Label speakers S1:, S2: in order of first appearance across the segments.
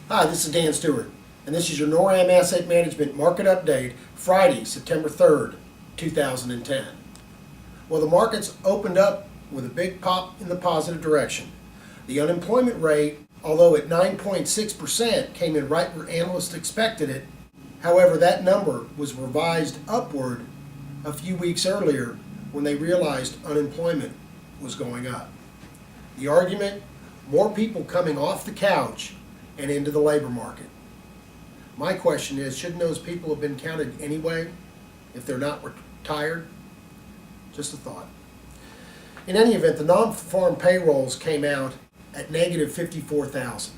S1: Hi, this is Dan Stewart, and this is your NORAM Asset Management Market Update, Friday, September 3rd, 2010. Well, the markets opened up with a big pop in the positive direction. The unemployment rate, although at 9.6%, came in right where analysts expected it. However, that number was revised upward a few weeks earlier when they realized unemployment was going up. The argument, more people coming off the couch and into the labor market. My question is, shouldn't those people have been counted anyway if they're not retired? Just a thought. In any event, the non-farm payrolls came out at negative 54,000,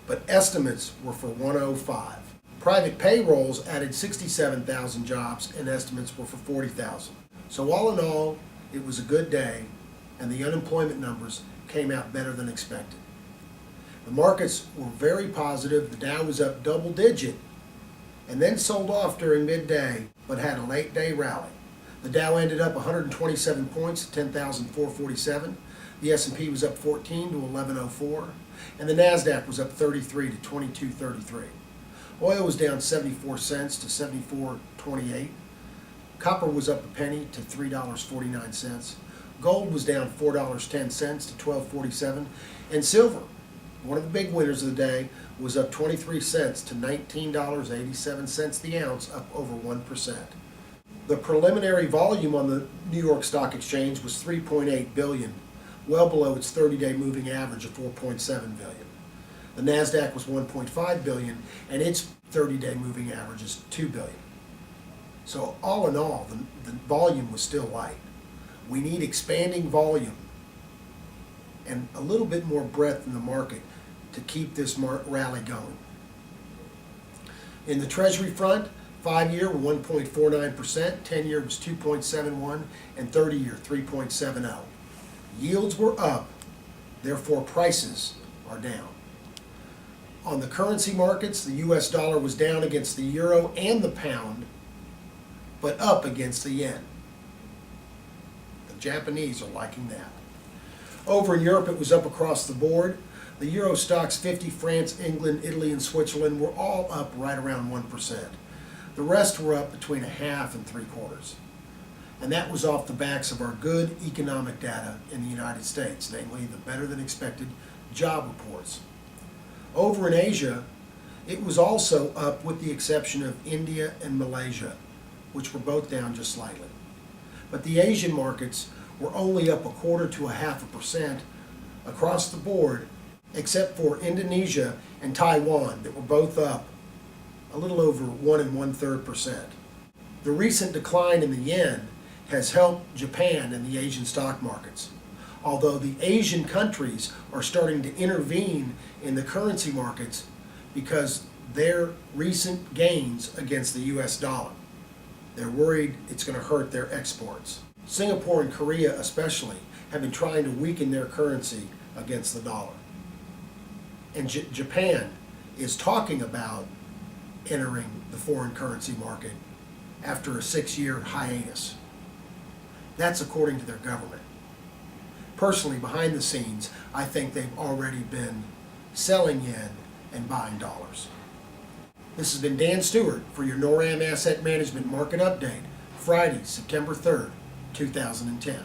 S1: but estimates were for 105. Private payrolls added 67,000 jobs and estimates were for 40,000. So all in all, it was a good day and the unemployment numbers came out better than expected. The markets were very positive. The Dow was up double digit and then sold off during midday, but had a late day rally. The Dow ended up 127 points to 10,447. The S&P was up 14 to 1104, and the Nasdaq was up 33 to 2233. Oil was down 74 cents to 74.28. Copper was up a penny to $3.49. Gold was down $4.10 to $12.47, and silver, one of the big winners of the day, was up 23 cents to $19.87 the ounce, up over 1%. The preliminary volume on the New York Stock Exchange was 3.8 billion, well below its 30-day moving average of 4.7 billion. The Nasdaq was 1.5 billion, and its 30-day moving average is 2 billion. So all in all, the volume was still light. We need expanding volume and a little bit more breadth in the market to keep this rally going. In the Treasury front, 5-year were 1.49%, 10-year was 2.71, and 30-year 3.70. Yields were up, therefore prices are down. On the currency markets, the US dollar was down against the euro and the pound, but up against the yen. The Japanese are liking that. Over in Europe, it was up across the board. The Euro Stoxx 50, France, England, Italy, and Switzerland were all up right around 1%. The rest were up between 0.5 and 3/4. And that was off the backs of our good economic data in the United States, namely the better than expected job reports. Over in Asia, it was also up with the exception of India and Malaysia, which were both down just slightly. But the Asian markets were only up 0.25 to 0.5% across the board, except for Indonesia and Taiwan that were both up a little over 1 1/3%. The recent decline in the yen has helped Japan and the Asian stock markets, although the Asian countries are starting to intervene in the currency markets because their recent gains against the US dollar. They're worried it's going to hurt their exports. Singapore and Korea especially have been trying to weaken their currency against the dollar. And Japan is talking about entering the foreign currency market after a 6-year hiatus. That's according to their government. Personally, behind the scenes, I think they've already been selling yen and buying dollars. This has been Dan Stewart for your NORAM Asset Management Market Update, Friday, September 3rd, 2010.